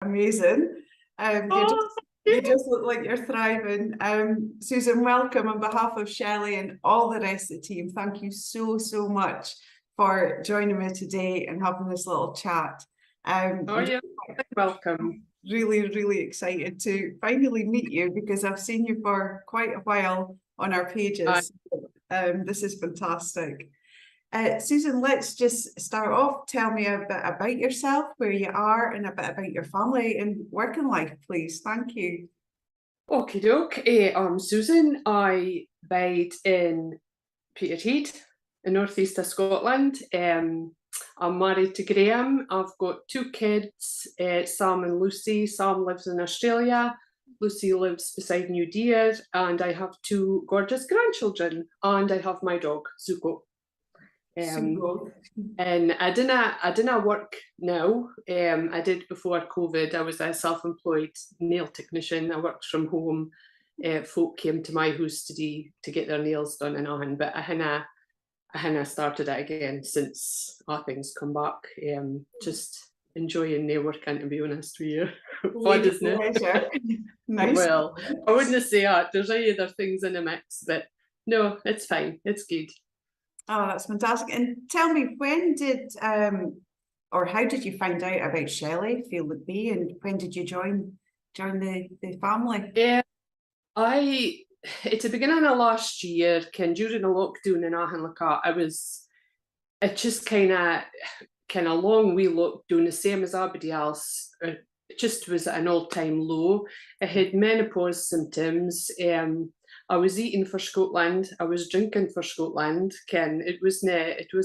Amazing. You just Oh, you just look like you're thriving. Susan, welcome on behalf of Shelley and all the rest of the team. Thank you so much for joining me today and having this little chat. I'm yeah, welcome. really excited to finally meet you because I've seen you for quite a while on our Uh, pages. This is fantastic. Susan, let's just start off. Tell me a bit about yourself, where you are, and a bit about your family and working life, please. Thank you. Okie doke. I'm Susan. I bide in Peterhead, in northeast of Scotland. I'm married to Graham. I've got two kids, Sam and Lucy. Sam lives in Australia. Lucy lives beside New Deer, and I have two gorgeous grandchildren, and I have my dog, Zuko. Super. And I didn't work now. I did before COVID. I was a self-employed nail technician. I worked from home. Folk came to my house to get their nails done and on, but I hadna started it again since things come back. Just enjoying nail working, to be honest with you. Fun, Lady isn't it? pleasure. Nice. Well, I wouldn't say that. There's other things in the mix, but no, it's fine. It's good. Oh, that's fantastic. And tell me, when did or how did you find out about Shelley Field at B, and when did you join the family? Yeah, I at the beginning of last year, during the lockdown in Ahanlaka, it just kind of long wee lockdown, the same as everybody else. It just was at an all-time low. I had menopause symptoms. I was eating for Scotland. I was drinking for Scotland. It was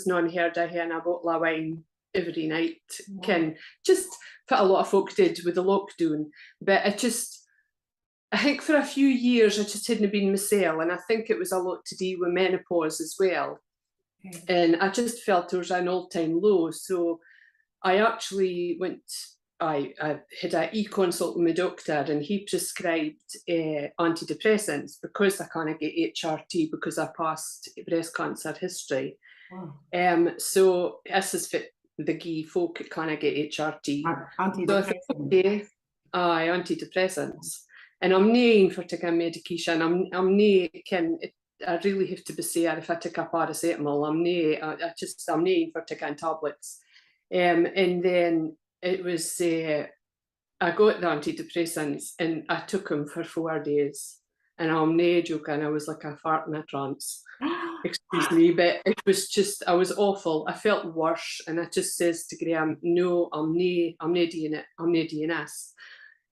not unheard of having a bottle of wine every night. Wow. Just what a lot of folk did with the lockdown. But I think for a few years I just hadn't been myself, and I think it was a lot to do with menopause as well. Okay. And I just felt there was an all-time low. So I actually I had an e-consult with my doctor, and he prescribed antidepressants because I can't get HRT because I passed breast cancer history. Wow. So this is for the gay folk that can't get HRT. Antidepressants. So I thought, okay, antidepressants. And I'm nae for taking medication. I'm nae I really have to be saying if I take a paracetamol, I'm nae for taking tablets. And then it was I got the antidepressants and I took them for 4 days, and I'm nae joking, I was like a fart in a trance. Excuse me, but it was just, I was awful. I felt worse, and I just says to Graham, no, I'm nae doing it. I'm nae doing this.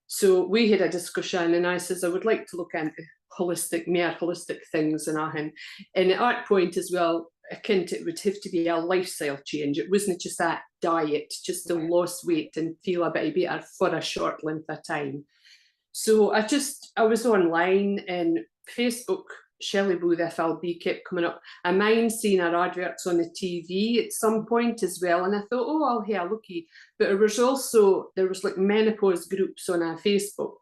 So we had a discussion, and I says I would like to look into more holistic things, and at that point as well, it would have to be a lifestyle change. It wasn't just that diet, just to lose weight and feel a bit better for a short length of time. So I was online, and Facebook, Shelley Booth FLB kept coming up. I mind seeing her adverts on the TV at some point as well, and I thought, oh, I'll have a looky. But there was like menopause groups on Facebook,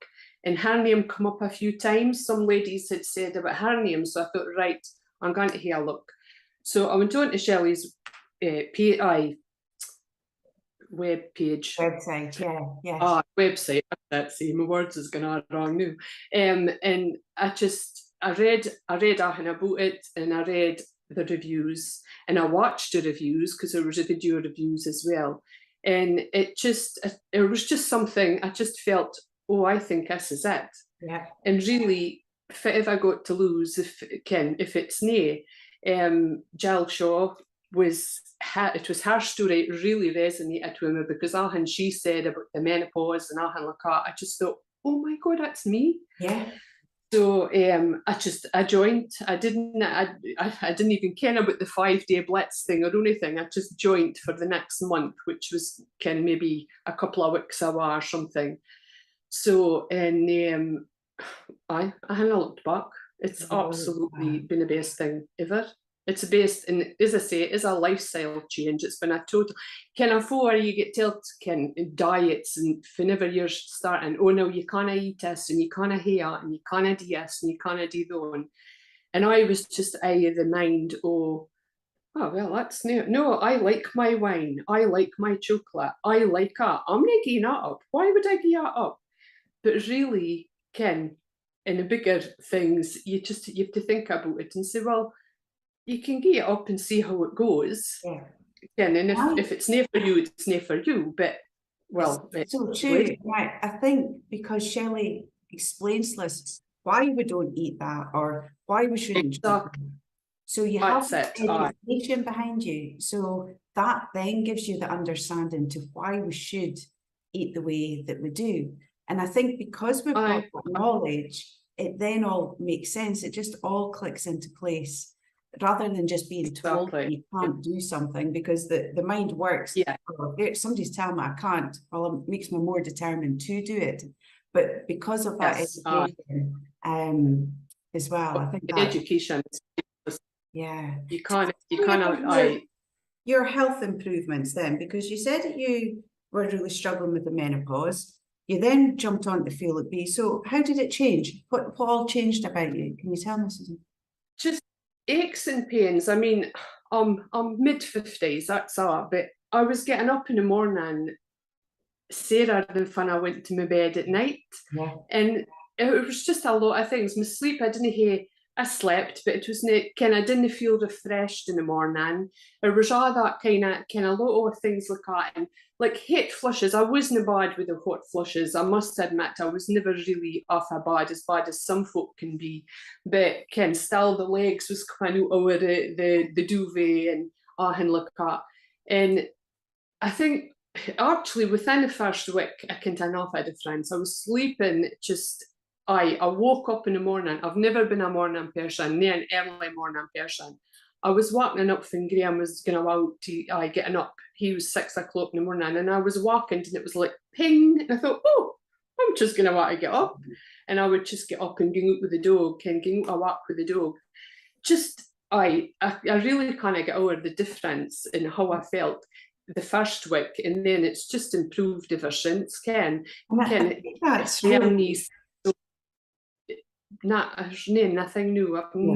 and her name come up a few times. Some ladies had said about her name, so I thought, right, I'm going to have a look. So I went on to Shelley's web page. Website, yeah. Website, that's see, my words is going on wrong now. And I read everything about it, and I read the reviews, and I watched the reviews because there was a video reviews as well. And it was just something, I just felt, oh, I think this is it. Yeah. And really, if I got to lose, if it's nae, Gill Shaw it was her story really resonated with me, because all she said about the menopause and all like that, I just thought, oh my God, that's me. Yeah. So I joined. I didn't even care about the 5-day blitz thing or anything. I just joined for the next month, which was maybe a couple of weeks away or something. So and I hadn't looked back. It's absolutely been the best thing ever. It's based, and as I say, it is a lifestyle change. It's been a total before you get told diets, and whenever you're starting, oh no, you can't eat this, and you can't have that, and you can't do this, and you can't do that. And I was just out of the mind, oh, oh, well, that's new. No, I like my wine. I like my chocolate. I like that. I'm not giving that up. Why would I give that up? But really, Ken, in the bigger things, you have to think about it and say, well, you can get it up and see how it goes. Yeah. Ken, and Right. if it's near for you, it's near for you. But well, It's so true. Right. I think because Shelley explains this, why we don't eat that or why we shouldn't. exactly. So you have That's it. education behind you. So that then gives you the understanding to why we should eat the way that we do. And I think because we've got that knowledge, it then all makes sense. It just all clicks into place rather than just being told exactly. you can't do something, because the mind works. Yeah. Oh, if somebody's telling me I can't, well, it makes me more determined to do it. But because of that education, as well, I think that education. Yeah. You can't. Your health improvements then, because you said that you were really struggling with the menopause. You then jumped on to Feel It Be. So how did it change? What all changed about you? Can you tell me, Susan? Just aches and pains. I mean, I'm mid-50s, that's all. But I was getting up in the morning, Sarah, than when I went to my bed at night. Yeah. And it was just a lot of things. My sleep, I slept, but it wasn't I didn't feel refreshed in the morning. There was all that kind of lot of things like that. And like hot flushes, I wasn't bad with the hot flushes. I must admit, I was never really off as bad as some folk can be. But still the legs was coming out over the duvet and and like that. And I think actually within the first week, I can't enough of a difference. I was sleeping just I woke up in the morning. I've never been a morning person, near an early morning person. I was waking up when Graham was going out to getting up. He was 6 o'clock in the morning, and I was walking, and it was like ping. And I thought, oh, I'm just going to want to get up, and I would just get up and go out with the dog, and go out a walk with the dog. Just I really kind of get over the difference in how I felt the first week, and then it's just improved ever since. Ken, that's really nothing new. I've no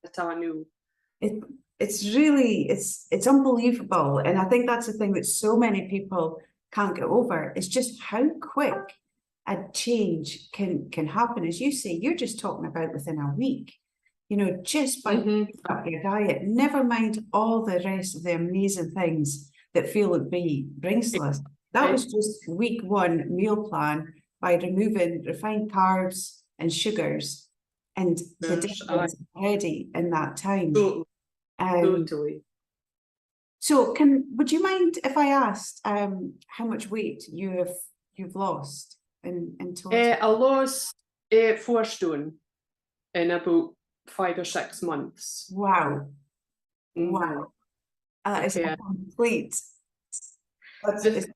at all new. It's really it's unbelievable, and I think that's the thing that so many people can't get over. It's just how quick a change can happen. As you say, you're just talking about within a week. You know, just by up your diet. Never mind all the rest of the amazing things that Feel It Be brings to us. That was just week 1 meal plan by removing refined carbs and sugars, and the difference already in that time. Totally. So would you mind if I asked how much weight you've lost in total? I lost 4 stone in about 5 or 6 months. Wow. Wow. That is a complete. The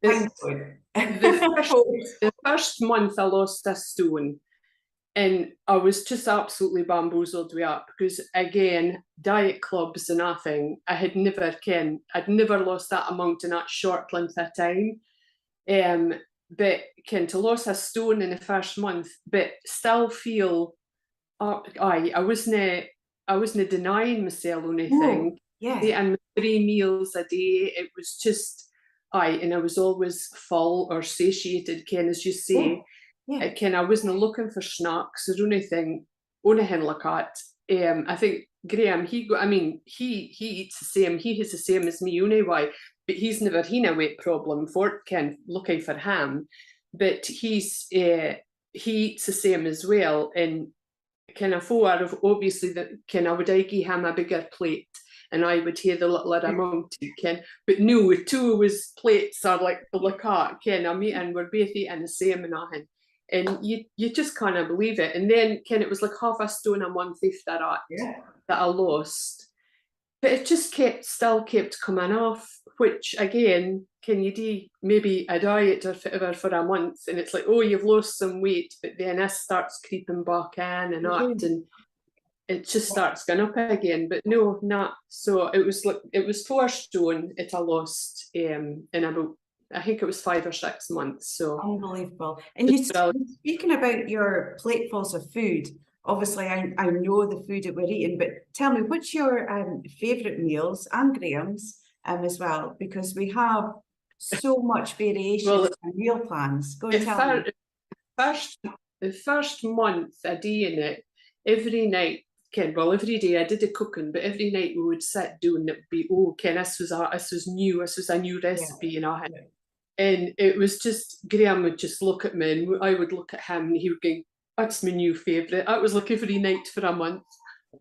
first month I lost a stone, and I was just absolutely bamboozled with that, because again, diet clubs and nothing, I'd never lost that amount in that short length of time. But to lose a stone in the first month, but still feel I wasn't denying myself or anything. And 3 meals a day, it was just and I was always full or satiated, as you say. I wasn't looking for snacks or anything like that. I think Graham, he eats the same. He has the same as me anyway, but he's never had a weight problem for looking for him. But he eats the same as well, and obviously that I would give him a bigger plate, and I would hear the little amount, but no, 2 of his plates are like that, I'm eating, we're both eating the same and nothing. And you just can't believe it. And then it was like half a stone a month after that I lost. But it just still kept coming off, which again, you do maybe a diet or whatever for a month, and it's like, oh, you've lost some weight, but then this starts creeping back in and out, and it just starts going up again. But no, not so. It was 4 stone I lost in about, I think it was 5 or 6 months. So unbelievable. And speaking about your platefuls of food, obviously I know the food that we're eating, but tell me, what's your favourite meals, and Graham's as well, because we have so much variation Well, in meal plans. Go and tell me. the first month I did it, every night, Ken, well, every day I did the cooking, but every night we would sit down, it would be, oh, Ken, this was a new recipe, you know. Yeah. And it was just, Graham would just look at me and I would look at him and he would go, that's my new favourite. That was like every night for a month.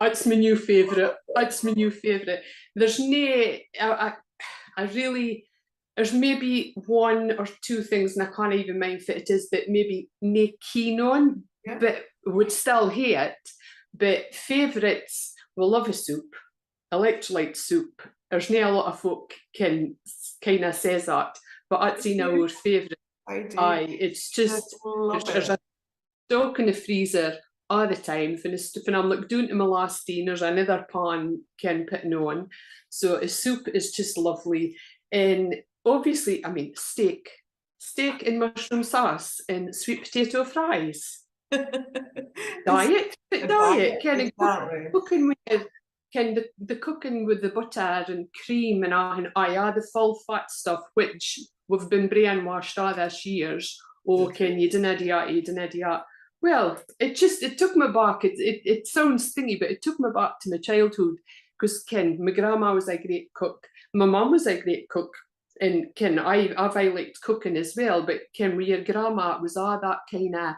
That's my new favourite. That's my new favourite. There's no, I really, there's maybe one or two things, and I can't even mind if it is, that maybe no keen on, Yeah. but would still hate. But favourites, we love a soup, electrolyte soup. There's not a lot of folk can kind of says that, but that's in our favourite. I do. Aye, it's just, there's a stock in the freezer all the time. When I'm like doing to my last day, there's another pan can putting on. So a soup is just lovely. And obviously, I mean, steak and mushroom sauce and sweet potato fries. Diet. Cooking with the cooking with the butter and cream and the full fat stuff, which we've been brainwashed all these years. Oh, Ken, you didn't do that. Well, it took me back. It sounds thingy, but it took me back to my childhood, because Ken, my grandma was a great cook, my mum was a great cook, and Ken, I liked cooking as well. But Ken, with your grandma, it was all that kind of,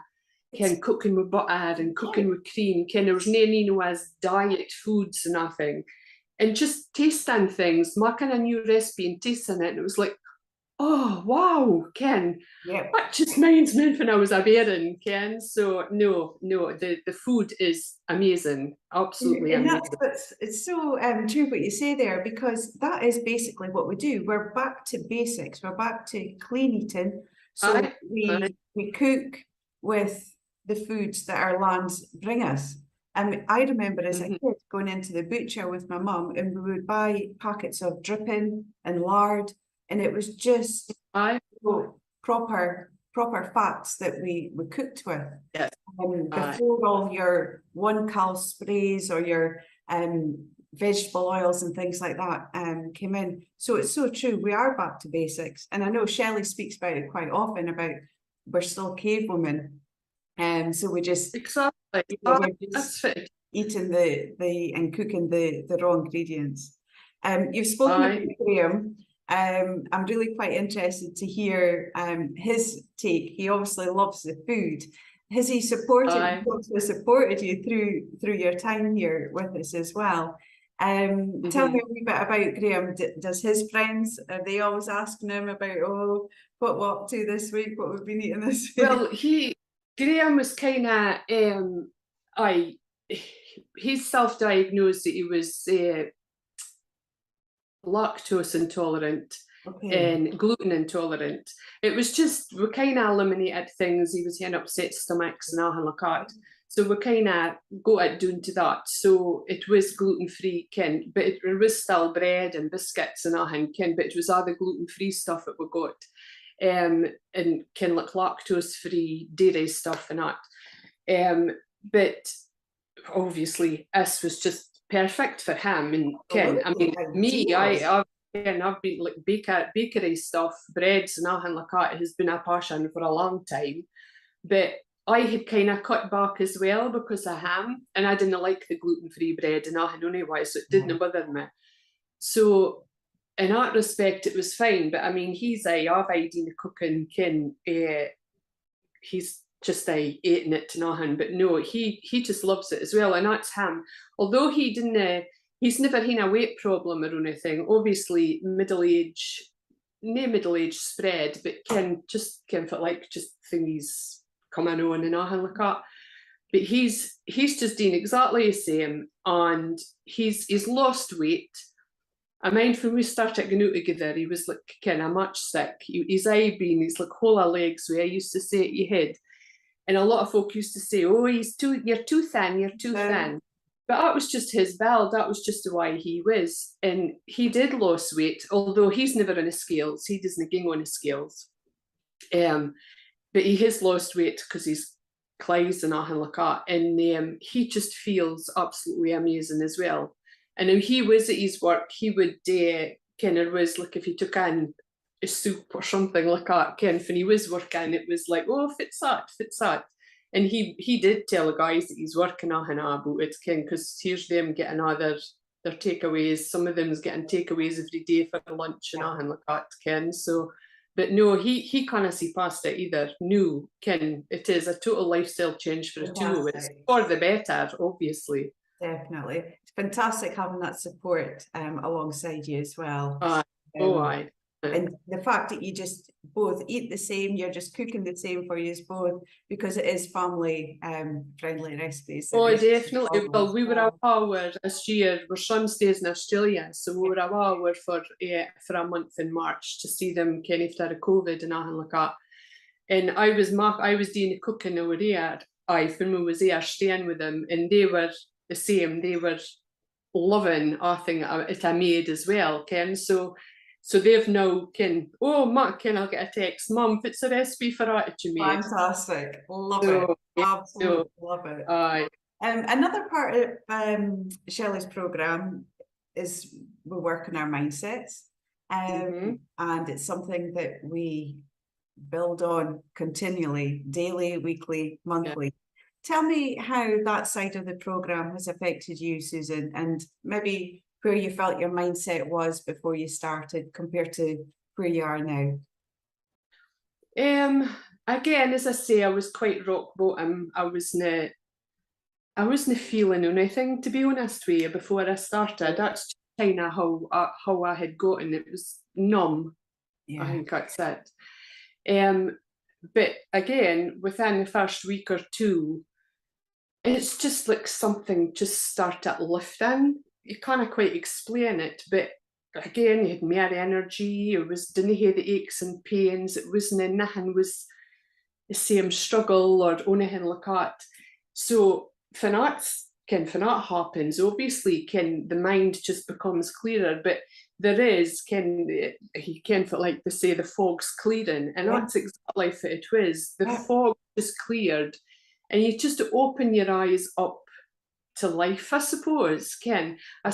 Ken, cooking with butter and cooking with cream. Ken, there was no as diet foods and nothing, and just tasting things, making a new recipe and tasting it, and it was like, oh wow, Ken, that just reminds me when I was a bairn, Ken. So no, the food is amazing, absolutely amazing. It's so true what you say there, because that is basically what we do. We're back to basics. We're back to clean eating. So we cook with the foods that our lands bring us. And I remember as a kid going into the butcher with my mum, and we would buy packets of dripping and lard, and it was just proper fats that we cooked with. Yes. Before all your 1-cal sprays or your vegetable oils and things like that came in. So it's so true. We are back to basics. And I know Shelley speaks about it quite often, about we're still cave women. So we just eating and cooking the raw ingredients. You've spoken about Graham. I'm really quite interested to hear his take. He obviously loves the food. Has he supported you through your time here with us as well? Tell me a wee bit about Graham. Does his friends, are they always asking him about, oh, what we're up to this week, what we've been eating this week? Well, Graham was kind of, he's self-diagnosed that he was lactose intolerant and gluten intolerant. It was just, we kind of eliminated things. He was having upset stomachs and all like that. So we kind of got it down to that. So it was gluten-free, Ken, but it was still bread and biscuits and all, Ken, but it was all the gluten-free stuff that we got. And Ken, like lactose-free dairy stuff and that. But obviously this was just perfect for him. And Ken, I mean, me, I've been like bakery stuff, breads and all like that has been a passion for a long time. But I had kind of cut back as well because of him, and I didn't like the gluten-free bread and all, I don't know why, so it didn't bother me. So in that respect, it was fine. But I mean, he's I've eaten the cooking, Ken, he's just eating it to nothing. But no, he just loves it as well, and that's him. Although he didn't, he's never had a weight problem or anything. Obviously, middle-age spread, but Ken for like just thingies coming on and all like that. But he's just doing exactly the same, and he's lost weight. I mind when we started going out together, he was like kind of much sick. His eye being, he's like whole of legs, where I used to say at your head. And a lot of folk used to say, oh, you're too thin. But that was just his build. That was just the way he was. And he did lose weight, although he's never on the scales. He doesn't go on the scales. But he has lost weight because he's Clyde's and all like that, and he just feels absolutely amazing as well. And when he was at his work, he would kind of was like if he took in a soup or something like that, Ken, when he was working, it was like, oh, fits that. And he did tell the guys that he's working on about it, Ken, because here's them getting all their takeaways. Some of them's getting takeaways every day for lunch and all like that, Ken. So, but no, he can't see past it either. No, Ken, it is a total lifestyle change for the two of us, for the better, obviously. Definitely. It's fantastic having that support alongside you as well. Aye. And the fact that you just both eat the same, you're just cooking the same for you both, because it is family friendly recipes. Oh, definitely. Well, we were away this year. Our son stays in Australia, so we were away for a month in March to see them kind of after COVID and all like that. And I was doing the cooking over there. When we was there staying with them, and they were the same. They were loving everything I made as well, Ken. So they've now oh, Mark, I'll get a text, Mum, it's a recipe for that you made. Fantastic. Love it. Absolutely love it. Aye. Another part of Shelley's programme is we work on our mindsets. And it's something that we build on continually, daily, weekly, monthly. Tell me how that side of the programme has affected you, Susan, and maybe where you felt your mindset was before you started compared to where you are now. Again, as I say, I was quite rock bottom. I wasn't feeling anything, to be honest with you, before I started. That's kind of how I had gotten. It was numb. Yeah. I think that's it. But again, within the first week or two, it's just like something just started lifting. You can't quite explain it, but again, you had more energy. It didn't have the aches and pains. It wasn't nothing was the same struggle or anything like that. So when that happens, obviously the mind just becomes clearer, but there is he can feel like they say the fog's clearing, and that's exactly what it was. The fog just cleared, and you just open your eyes up to life, I suppose, Ken. I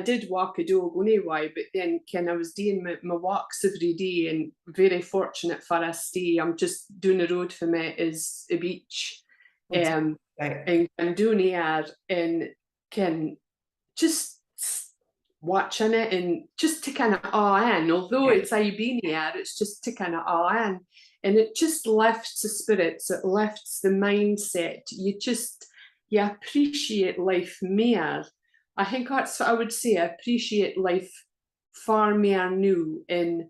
did walk a dog anyway, but then I was doing my walks every day, and very fortunate for us stay. I'm just doing the road for me is a beach. And doing here and just watching it and just to kind of awe in, although it's I been here, it's just to kind of awe in, and it just lifts the spirits, it lifts the mindset. You appreciate life more. I think that's what I would say. I appreciate life far more new and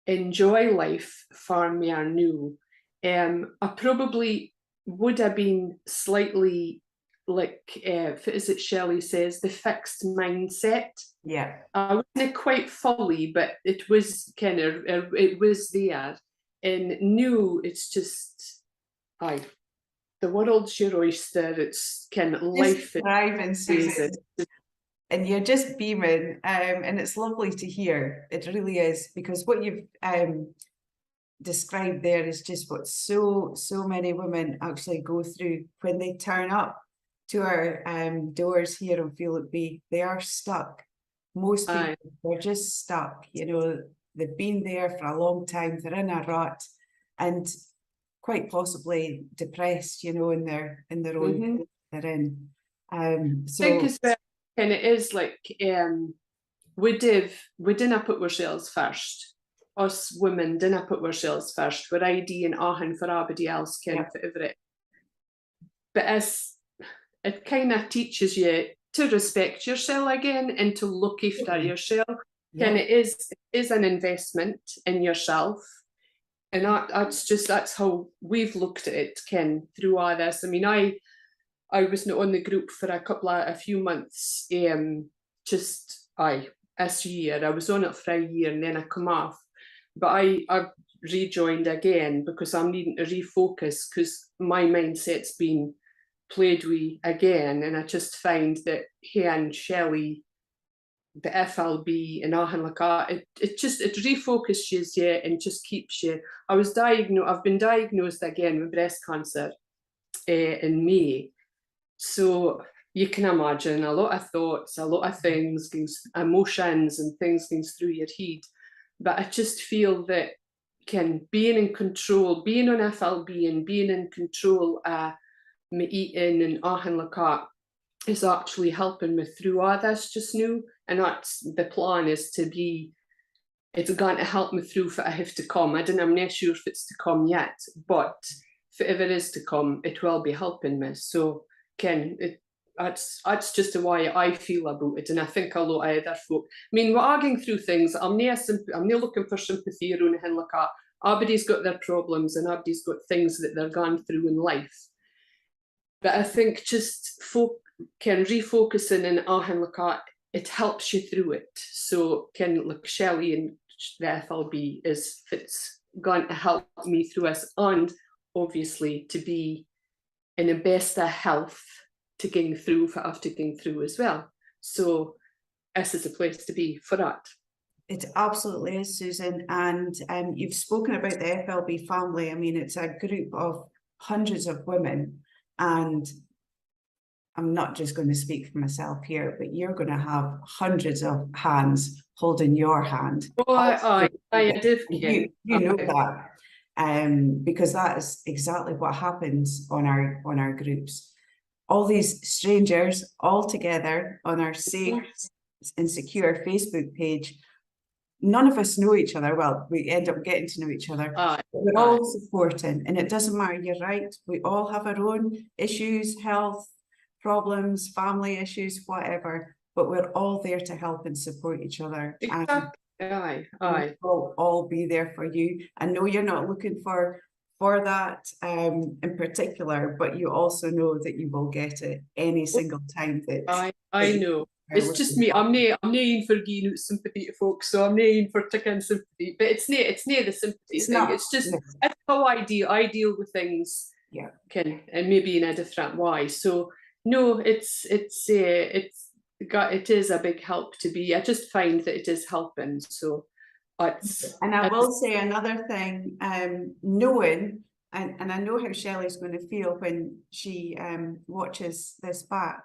enjoy life far more new. I probably would have been slightly like, is it Shelley says, the fixed mindset. Yeah. I wasn't quite fully, but it was it was there. And new, it's just, the world's your oyster. It's life. Thriving, Susan. And you're just beaming, and it's lovely to hear. It really is, because what you've described there is just what so many women actually go through when they turn up to our doors here on Feel It Be. They are stuck. Most people are just stuck. They've been there for a long time. They're in a rut, and quite possibly depressed, in their own they're in. So I think as well, and it is like we didn't put ourselves first. Us women didn't put ourselves first. We're ID and ahin for everybody else, for everything. But as it kind of teaches you to respect yourself again and to look after yourself. And it is an investment in yourself. And that's how we've looked at it, Ken, through all this. I mean, I was not on the group for a few months, this year. I was on it for a year and then I come off. But I've rejoined again because I'm needing to refocus, because my mindset's been played with again. And I just find that he and Shelley, the FLB and all like that, it refocuses you and just keeps you. I've been diagnosed again with breast cancer, in May. So you can imagine a lot of thoughts, a lot of things, emotions and things going through your head. But I just feel that being in control, being on FLB and being in control of my eating and ahang lakat is actually helping me through all this just now. And that's the plan, is to be, it's going to help me through if I have to come. I'm not sure if it's to come yet, but if it ever is to come, it will be helping me. So that's just the way I feel about it, and I think a lot of other folk. I mean, we're arguing through things. I'm not looking for sympathy or anything like that. Everybody's got their problems and everybody's got things that they're going through in life. But I think just refocusing in ahang lakat, it helps you through it. So like Shelley and the FLB is, if it's going to help me through this, and obviously to be in the best of health to getting through for after getting through as well. So this is a place to be for that. It absolutely is, Susan. And you've spoken about the FLB family. I mean, it's a group of hundreds of women, and I'm not just going to speak for myself here, but you're going to have hundreds of hands holding your hand. Oh, I do. You know that, because that is exactly what happens on our groups. All these strangers all together on our safe and secure Facebook page. None of us know each other. Well, we end up getting to know each other. We're all supporting, and it doesn't matter. You're right. We all have our own issues, health problems, family issues, whatever. But we're all there to help and support each other. Exactly. Aye. We'll all be there for you. I know you're not looking for that in particular, but you also know that you will get it any single time that I know. It's just me. I'm not in for giving out sympathy to folks, so I'm not in for taking sympathy. But it's not the sympathy thing. It's just it's how I deal with things. Yeah. And maybe in a different way. So no, it is a big help to be. I just find that it is helping. So and I will say another thing, knowing, and I know how Shelley's going to feel when she watches this back,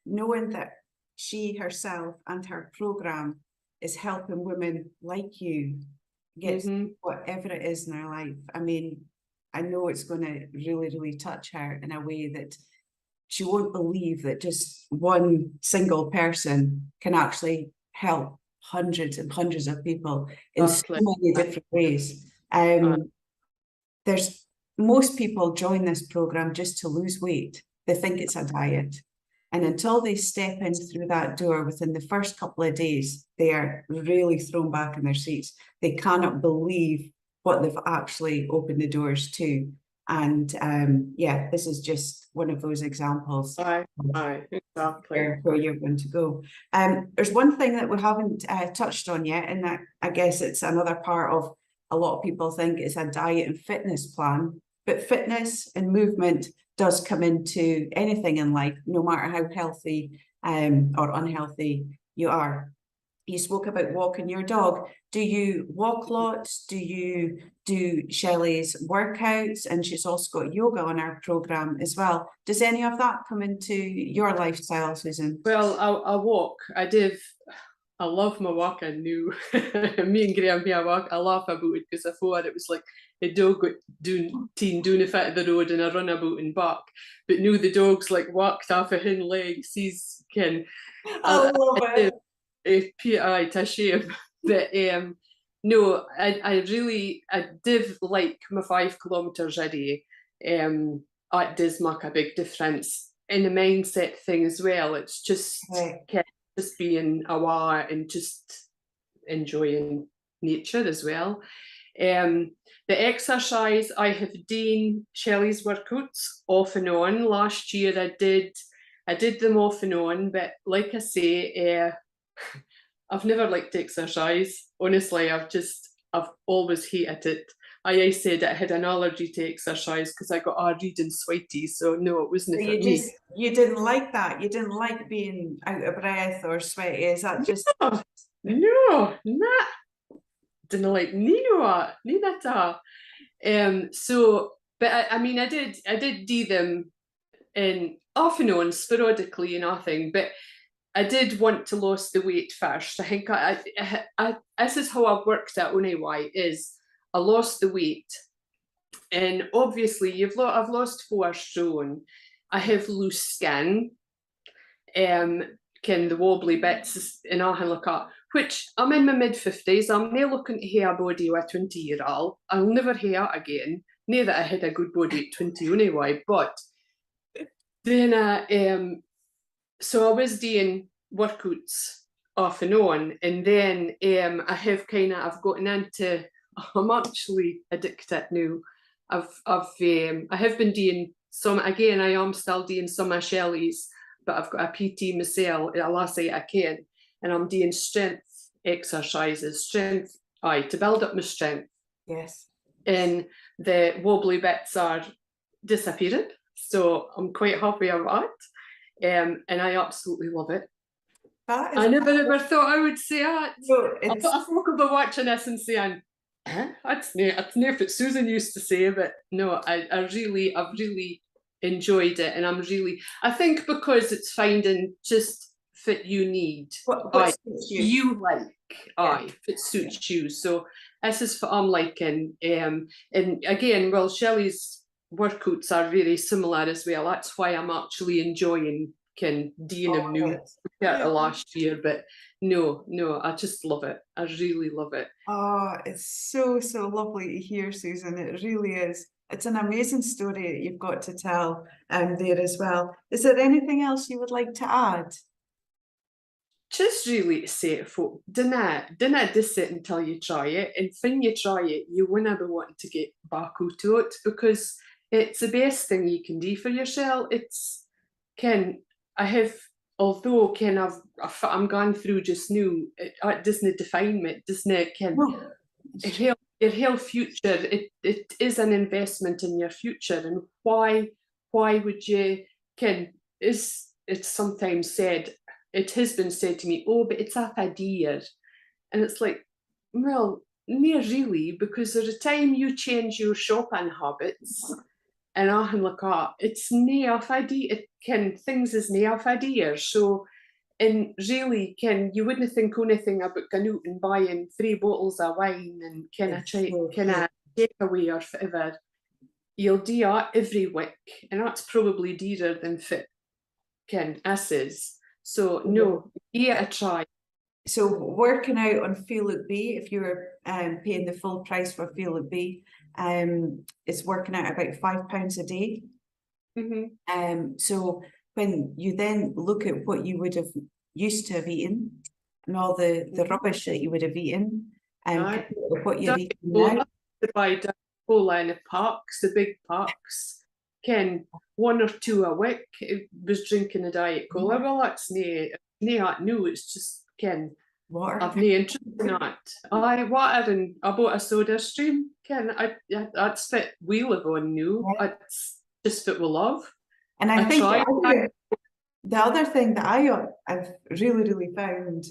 knowing that she herself and her program is helping women like you get whatever it is in their life. I mean, I know it's going to really, really touch her in a way that she won't believe that just one single person can actually help hundreds and hundreds of people in so many different ways. There's most people join this program just to lose weight. They think it's a diet. And until they step in through that door within the first couple of days, they are really thrown back in their seats. They cannot believe what they've actually opened the doors to. And this is just one of those examples. Exactly. Where you're going to go. There's one thing that we haven't touched on yet, and that I guess it's another part of a lot of people think it's a diet and fitness plan, but fitness and movement does come into anything in life, no matter how healthy or unhealthy you are. You spoke about walking your dog. Do you walk lots? Do you do Shelley's workouts? And she's also got yoga on our program as well. Does any of that come into your lifestyle, Susan? Well, I walk. I love my walking now. Me and Graham here walk. I laugh about it because I thought it was like a dog doing a fit of the road and I run about and back. But no, the dog's like walked off of hind legs. He's I love it. It's a shame. But no, I do like my 5 kilometres a day. It does make a big difference in the mindset thing as well. It's just just being aware and just enjoying nature as well. The exercise, I have done Shelley's workouts off and on. Last year I did them off and on, but like I say, I've never liked exercise. Honestly, I've always hated it. I said I had an allergy to exercise because I got a reading sweaty, so no, it wasn't for me. You didn't like that? You didn't like being out of breath or sweaty? Is that just... No, didn't like neither at all. So, but I mean, I did do them and off and on, sporadically, nothing. But I did want to lose the weight first. I think this is how I've worked it anyway, is I lost the weight. And obviously I've lost 4 stone. I have loose skin. Can the wobbly bits and all look at, which I'm in my mid-50s. I'm now looking to have a body with a 20-year-old. I'll never have it again. Near that I had a good body at 20 anyway, but then so I was doing workouts off and on, and then I have I've gotten into, I'm actually addicted now. I have been doing some, again, I am still doing some of Shelley's, but I've got a PT myself, a lassie I can, and I'm doing strength exercises, to build up my strength. Yes. And the wobbly bits are disappearing, so I'm quite happy about it. And I absolutely love it. I never ever thought I would say that. So I thought I'd be watching this and saying, that's new what Susan used to say, but no, I've really enjoyed it, and I think because it's finding just fit you need, what you like, if it suits you. So this is what I'm liking, and again, well, Shelley's workouts are very similar as well. That's why I'm actually enjoying doing them new last year, but no, I just love it. I really love it. Oh, it's so lovely to hear, Susan. It really is. It's an amazing story that you've got to tell there as well. Is there anything else you would like to add? Just really to say to folk, dinna diss it until you try it, and when you try it, you won't be wanting to get back out to it, because it's the best thing you can do for yourself. It's I have, although I'm going through just now, it doesn't define me, it doesn't your whole future, it is an investment in your future. And why would you it's sometimes said, it has been said to me, oh, but it's half a dear. And it's like, well, near really, because at the time you change your shopping habits, and I can look at it's near off idea, things is near off idea. So, and really, you wouldn't think anything about going out and buying 3 bottles of wine and takeaway or whatever. You'll do that every week, and that's probably dearer than fit is. So no, a try. So working out on Feel Look Be, if you're paying the full price for Feel Look Be, it's working out about £5 a day. So when you then look at what you would have used to have eaten and all the rubbish that you would have eaten, and what you're eating now. To buy cola in the parks, the big parks, 1 or 2 a week. It was drinking a diet cola. Well, that's no, it's just water. I've no interest in that. Water, and I bought a soda stream. That's what we live on now. It's just what we love. And I think the other thing that I've really found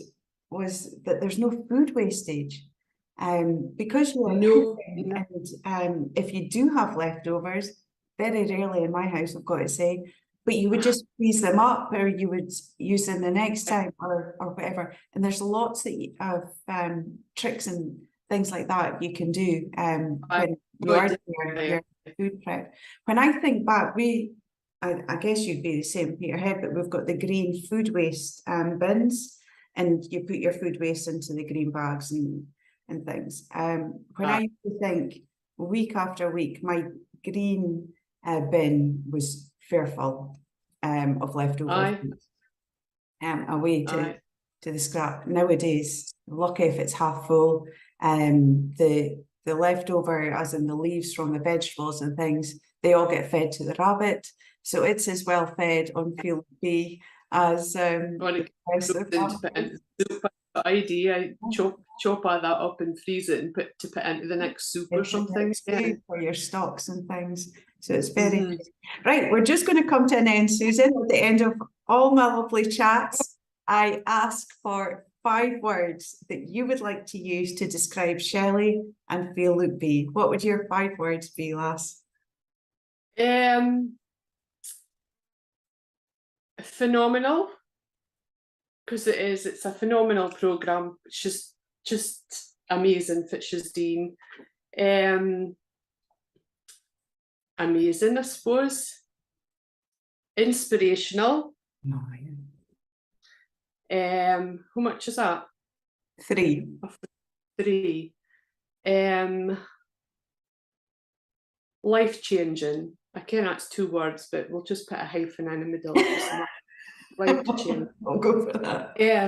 was that there's no food wastage. Because you're and if you do have leftovers, very rarely in my house, I've got to say, but you would just freeze them up, or you would use them the next time, or whatever. And there's lots of tricks and things like that you can do when you are doing your food prep. When I think back, I guess you'd be the same in your head, but we've got the green food waste bins, and you put your food waste into the green bags and things. When I used to think week after week, my green bin was fearful of leftover food away to the scrap. Nowadays, lucky if it's half full. The leftover, as in the leaves from the vegetables and things, they all get fed to the rabbit. So it's as well fed on Feel Look Be as idea. Chop all that up and freeze it and put into the next soup or something for your stocks and things. So it's very right. We're just going to come to an end, Susan. At the end of all my lovely chats, I ask for 5 words that you would like to use to describe Shelley and Feel Look Be. What would your 5 words be, lass? phenomenal, because it's a phenomenal programme. She's just amazing what she's doing. Amazing, I suppose. Inspirational. Oh, yeah. How much is that? 3. 3. Life-changing. I ken that's 2 words, but we'll just put a hyphen in the middle. Life-changing. I'll go for that. Yeah.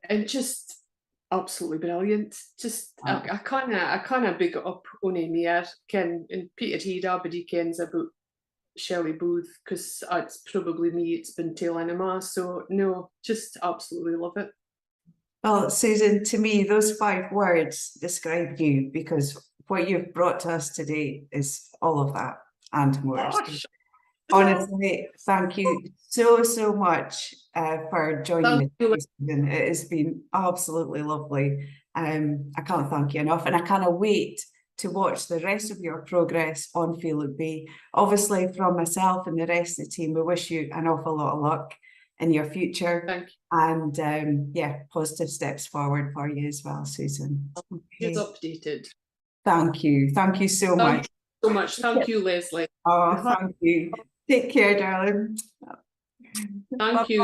And just absolutely brilliant. Just I kinda big it up ony meer. Ken and Peter Heed, everybody kens about Shelley Booth, because it's probably me it's been telling him. So no, just absolutely love it. Well, Susan, to me, those 5 words describe you, because what you've brought to us today is all of that and more. So honestly, thank you so much for joining me today, Susan. It has been absolutely lovely. I can't thank you enough, and I cannot wait to watch the rest of your progress on Feluke Bay. Obviously, from myself and the rest of the team, we wish you an awful lot of luck in your future. Thank you. And yeah, positive steps forward for you as well, Susan. It's updated. Thank you so much. Thank you, Leslie. Oh, thank you. Take care, darling. Thank you.